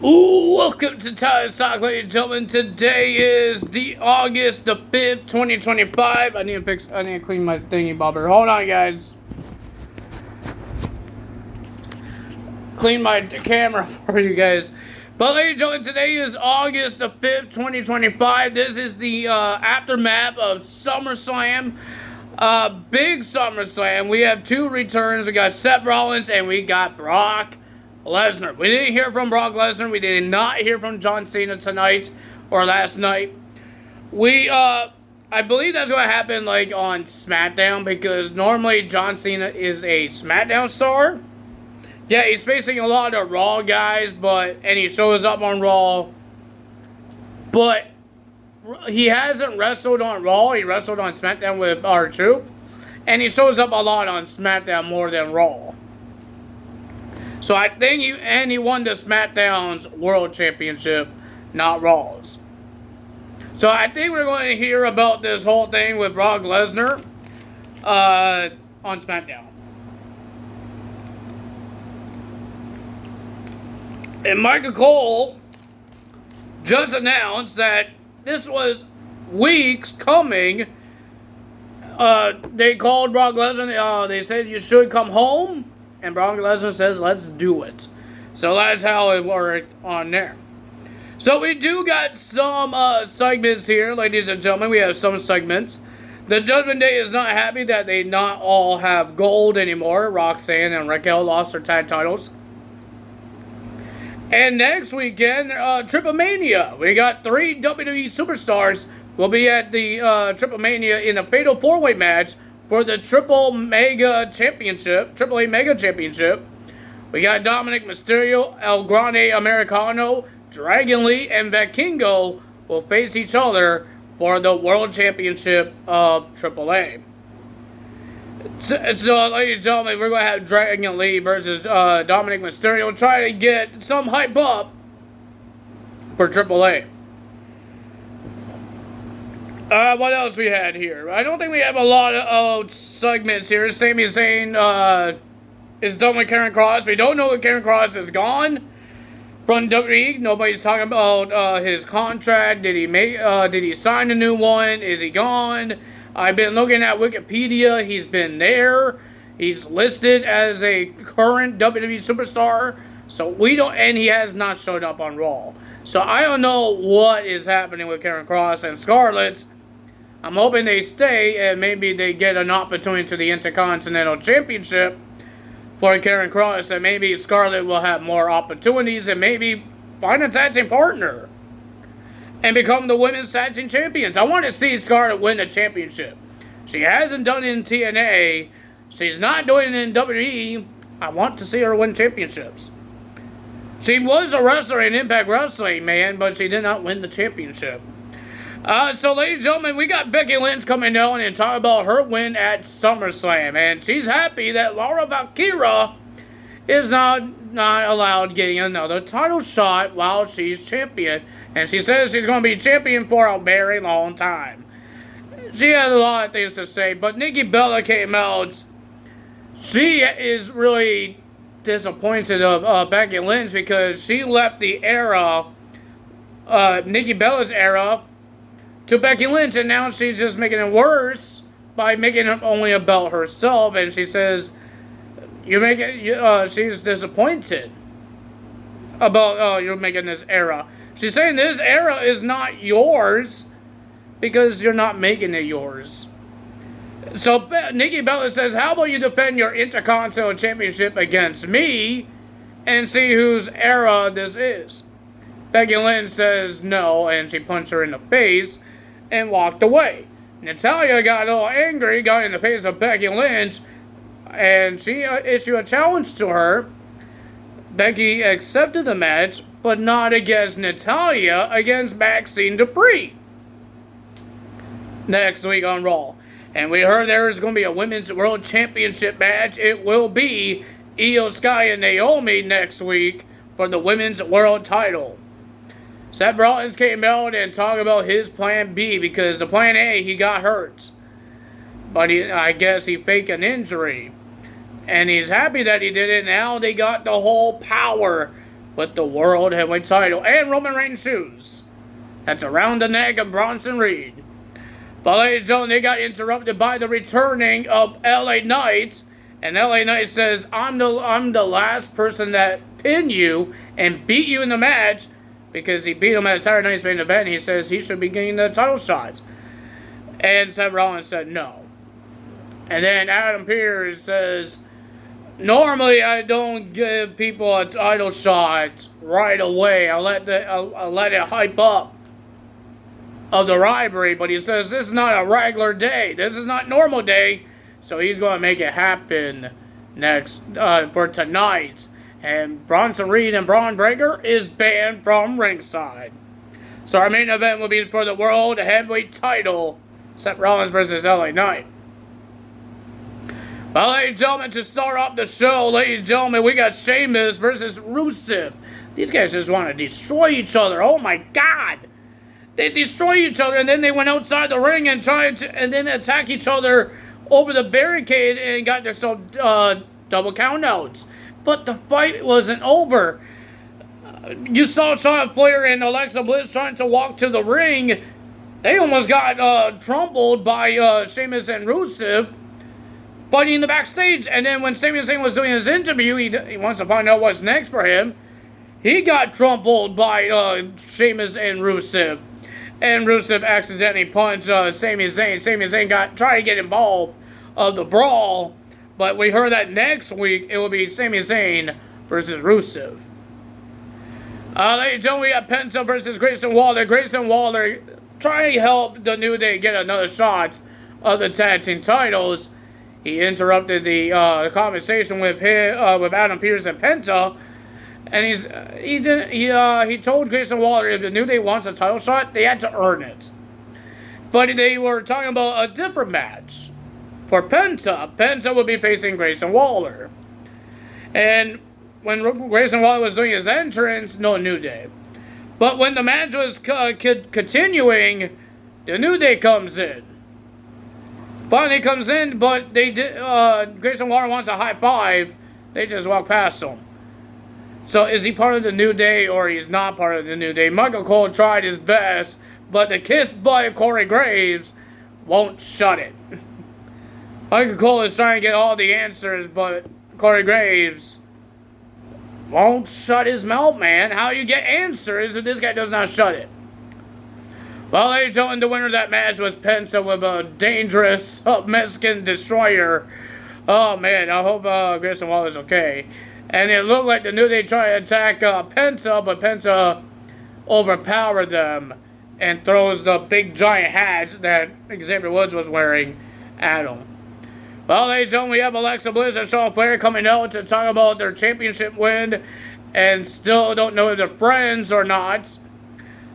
Welcome to Tyler's Talk, ladies and gentlemen. Today is the August the 5th, 2025. I need to clean my thingy bobber. Hold on, guys. Clean my camera for you guys. But ladies and gentlemen, today is August the 5th, 2025. This is the aftermath of SummerSlam. Big SummerSlam. We have two returns. We got Seth Rollins and we got Brock Lesnar. We didn't hear from Brock Lesnar. We did not hear from John Cena tonight or last night. I believe that's what happened like on SmackDown, because normally John Cena is a SmackDown star. Yeah, he's facing a lot of Raw guys, and he shows up on Raw. But he hasn't wrestled on Raw. He wrestled on SmackDown with R-Truth. And he shows up a lot on SmackDown more than Raw. So I think he won the SmackDown's World Championship, not Raw's. So I think we're going to hear about this whole thing with Brock Lesnar on SmackDown. And Michael Cole just announced that this was weeks coming. They called Brock Lesnar. They said you should come home. And Brock Lesnar says, let's do it. So that's how it worked on there. So we do got some segments here, ladies and gentlemen. We have some segments. The Judgment Day is not happy that they not all have gold anymore. Roxanne and Raquel lost their tag titles. And next weekend, Triple Mania. We got 3 WWE superstars will be at the Triple Mania in a Fatal 4-Way match for the Triple A Mega Championship. We got Dominic Mysterio, El Grande Americano, Dragon Lee, and Vikingo will face each other for the World Championship of AAA. So, ladies and gentlemen, we're going to have Dragon Lee versus Dominic Mysterio, try to get some hype up for AAA. What else we had here? I don't think we have a lot of segments here. Sami Zayn is done with Karen Cross. We don't know if Karen Cross is gone from WWE. Nobody's talking about his contract. Did he sign a new one? Is he gone? I've been looking at Wikipedia. He's been there. He's listed as a current WWE superstar. So and he has not showed up on Raw. So I don't know what is happening with Karen Cross and Scarlett. I'm hoping they stay and maybe they get an opportunity to the Intercontinental Championship for Karen Cross, and maybe Scarlett will have more opportunities and maybe find a tag team partner and become the women's tag team champions. I want to see Scarlett win the championship. She hasn't done it in TNA. She's not doing it in WWE. I want to see her win championships. She was a wrestler in Impact Wrestling, man, but she did not win the championship. So, ladies and gentlemen, we got Becky Lynch coming down and talk about her win at SummerSlam. And she's happy that Laura Valkyria is not allowed getting another title shot while she's champion. And she says she's going to be champion for a very long time. She had a lot of things to say, but Nikki Bella came out. She is really disappointed of Becky Lynch because she left the era, Nikki Bella's era, to Becky Lynch, and now she's just making it worse by making it only about herself. And she says, she's disappointed about you're making this era. She's saying this era is not yours because you're not making it yours. So Nikki Bella says, how about you defend your Intercontinental Championship against me and see whose era this is? Becky Lynch says no, and she punched her in the face and walked away. Natalya got a little angry, got in the face of Becky Lynch, and she issued a challenge to her. Becky accepted the match, but not against Natalya, against Maxine Dupree next week on Raw. And we heard there's going to be a Women's World Championship match. It will be Io Sky and Naomi next week for the Women's World title. Seth Rollins came out and talked about his plan B because the plan A, he got hurt. But I guess he faked an injury. And he's happy that he did it. Now they got the whole power with the World Heavyweight title and Roman Reigns' shoes. That's around the neck of Bronson Reed. But ladies and gentlemen, they got interrupted by the returning of LA Knight. And LA Knight says, I'm the last person that pinned you and beat you in the match, because he beat him at Saturday Night's main event. He says he should be getting the title shots. And Seth Rollins said no. And then Adam Pearce says, normally I don't give people a title shot right away. I'll let it hype up of the rivalry. But he says this is not a regular day. This is not normal day. So he's going to make it happen next for tonight. And Bronson Reed and Braun Breaker is banned from ringside. So our main event will be for the World Heavyweight title, Seth Rollins versus LA Knight. Well, ladies and gentlemen, to start off the show, ladies and gentlemen, we got Sheamus versus Rusev. These guys just want to destroy each other. Oh my God. They destroy each other, and then they went outside the ring and tried to, and then attack each other over the barricade and got themselves double countouts. But the fight wasn't over. You saw Charlotte Flair and Alexa Bliss trying to walk to the ring. They almost got trampled by Sheamus and Rusev fighting in the backstage. And then when Sami Zayn was doing his interview, he wants to find out what's next for him. He got trampled by Sheamus and Rusev. And Rusev accidentally punched Sami Zayn. Sami Zayn tried to get involved of the brawl. But we heard that next week it will be Sami Zayn versus Rusev. Ladies and gentlemen, we got Penta versus Grayson Waller. Grayson Waller trying to help the New Day get another shot of the tag team titles. He interrupted the conversation with Adam Pearce and Penta, and he told Grayson Waller if the New Day wants a title shot, they had to earn it. But they were talking about a different match. For Penta would be facing Grayson Waller. And when Grayson Waller was doing his entrance, no New Day. But when the match was continuing, the New Day comes in. Finally comes in, but Grayson Waller wants a high five. They just walk past him. So is he part of the New Day or he's not part of the New Day? Michael Cole tried his best, but the kiss by Corey Graves won't shut it. Michael Cole is trying to get all the answers, but Corey Graves won't shut his mouth, man. How you get answers if this guy does not shut it? Well, ladies and gentlemen, the winner of that match was Penta with a dangerous Mexican destroyer. Oh, man, I hope Grayson Waller is okay. And it looked like the New Day tried to attack Penta, but Penta overpowered them and throws the big giant hat that Xavier Woods was wearing at him. Well, ladies and gentlemen, we have Alexa Bliss and Charlotte Flair coming out to talk about their championship win and still don't know if they're friends or not.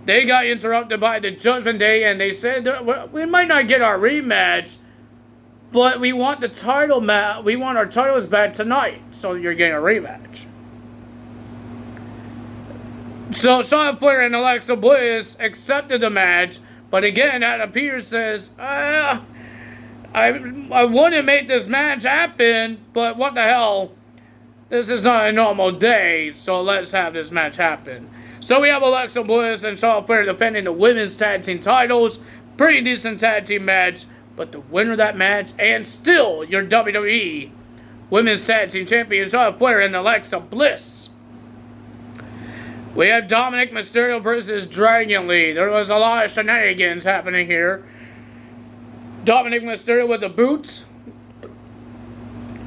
They got interrupted by the Judgment Day and they said we might not get our rematch, but we want the title we want our titles back tonight, so you're getting a rematch. So Charlotte Flair and Alexa Bliss accepted the match, but again, Adam Pearce says, I wouldn't make this match happen, but what the hell? This is not a normal day, so let's have this match happen. So we have Alexa Bliss and Charlotte Flair defending the women's tag team titles. Pretty decent tag team match, but the winner of that match, and still your WWE Women's Tag Team Champion, Charlotte Flair and Alexa Bliss. We have Dominic Mysterio versus Dragon Lee. There was a lot of shenanigans happening here. Dominic Mysterio with the boots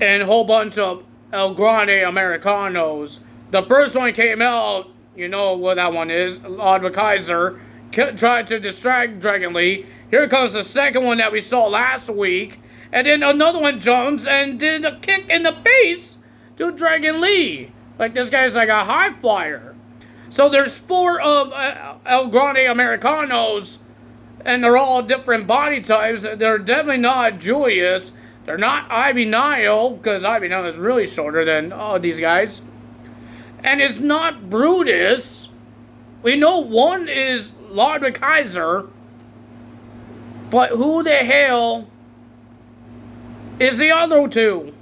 and a whole bunch of El Grande Americanos. The first one came out, you know what that one is, Ludwig Kaiser, tried to distract Dragon Lee. Here comes the second one that we saw last week, and then another one jumps and did a kick in the face to Dragon Lee. Like this guy's like a high flyer. So there's 4 of El Grande Americanos, and they're all different body types. They're definitely not Julius. They're not Ivy Nile, because Ivy Nile is really shorter than all these guys. And it's not Brutus. We know one is Ludwig Kaiser. But who the hell is the other 2?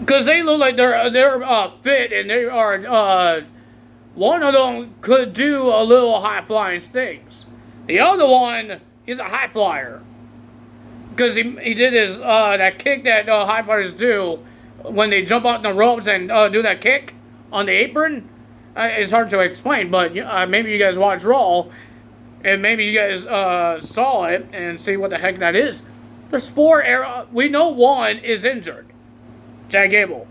because they look like they're fit, and they are one of them could do a little high flying things. The other one is a high flyer because he did his that kick that high flyers do when they jump out the ropes and do that kick on the apron. It's hard to explain, but maybe you guys watch Raw, and maybe you guys saw it and see what the heck that is. There's 4 we know one is injured, Jack Gable.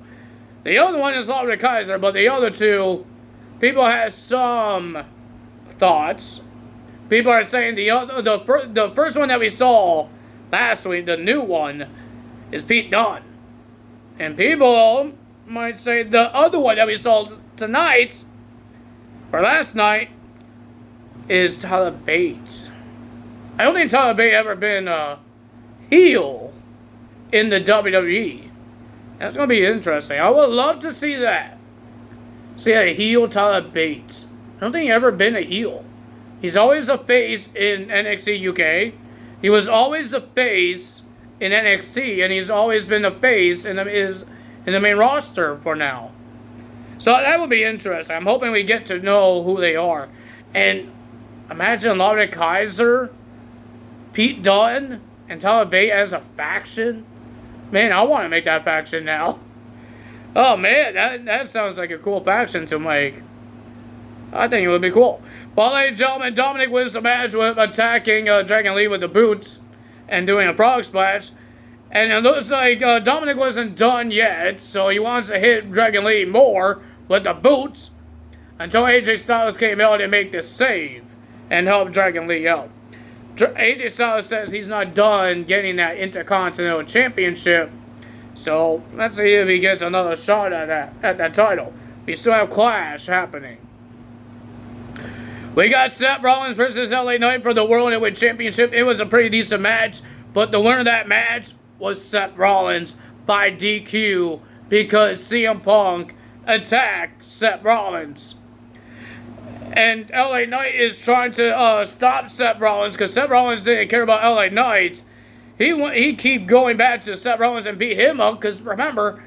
The other one is Lawler Kaiser, but the other 2, people have some thoughts. People are saying the first one that we saw last week, the new one, is Pete Dunne. And people might say the other one that we saw tonight, or last night, is Tyler Bates. I don't think Tyler Bates ever been a heel in the WWE. That's going to be interesting. I would love to see that. See a heel Tyler Bates. I don't think he's ever been a heel. He's always a face in NXT UK. He was always the face in NXT, and he's always been the face in the main roster for now. So that would be interesting. I'm hoping we get to know who they are. And imagine Lawler Kaiser, Pete Dunne, and Tyler Bates as a faction. Man, I want to make that faction now. Oh man, that sounds like a cool faction to make. I think it would be cool. Well, ladies and gentlemen, Dominic wins the match with attacking Dragon Lee with the boots and doing a frog splash. And it looks like Dominic wasn't done yet, so he wants to hit Dragon Lee more with the boots until AJ Styles came out and make the save and help Dragon Lee out. AJ Styles says he's not done getting that Intercontinental Championship, so let's see if he gets another shot at that title. We still have Clash happening. We got Seth Rollins versus LA Knight for the World Heavyweight Championship. It was a pretty decent match, but the winner of that match was Seth Rollins by DQ because CM Punk attacked Seth Rollins. And LA Knight is trying to stop Seth Rollins because Seth Rollins didn't care about LA Knight. He keep going back to Seth Rollins and beat him up because remember,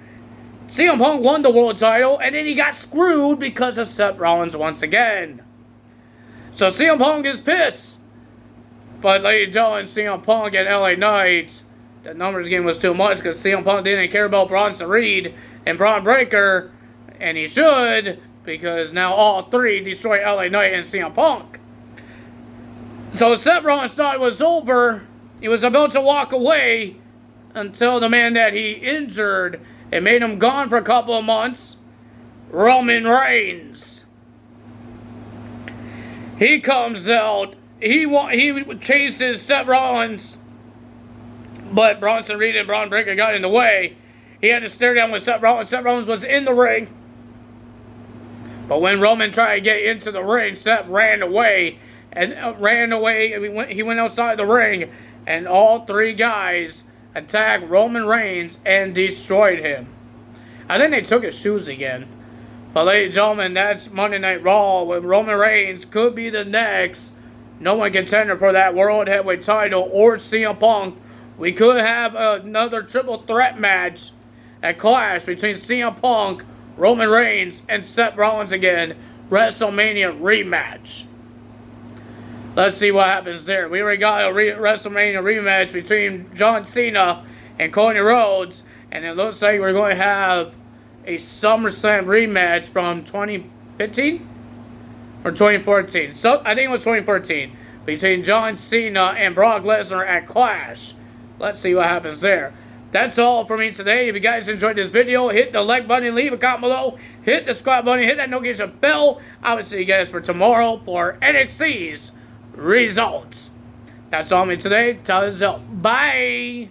CM Punk won the world title and then he got screwed because of Seth Rollins once again. So CM Punk is pissed. But ladies and gentlemen, CM Punk and LA Knight, the numbers game was too much because CM Punk didn't care about Bronson Reed and Braun Breaker, and he should, because now all 3 destroy LA Knight and CM Punk. So Seth Rollins thought it was over. He was about to walk away until the man that he injured and made him gone for a couple of months, Roman Reigns. He comes out. He chases Seth Rollins, but Bronson Reed and Braun Breaker got in the way. He had to stare down with Seth Rollins. Seth Rollins was in the ring. But when Roman tried to get into the ring, Seth ran away. He went outside the ring. And all 3 guys attacked Roman Reigns and destroyed him. I think they took his shoes again. But ladies and gentlemen, that's Monday Night Raw, with Roman Reigns could be the next no one contender for that World Heavyweight title, or CM Punk. We could have another triple threat match at Clash between CM Punk, Roman Reigns, and Seth Rollins again. WrestleMania rematch. Let's see what happens there. We already got a WrestleMania rematch between John Cena and Cody Rhodes. And it looks like we're going to have a SummerSlam rematch from 2015? Or 2014. So I think it was 2014. Between John Cena and Brock Lesnar at Clash. Let's see what happens there. That's all for me today. If you guys enjoyed this video, hit the like button, leave a comment below, hit the subscribe button, hit that notification bell. I will see you guys for tomorrow for NXT's results. That's all for me today. Tell us out. Bye.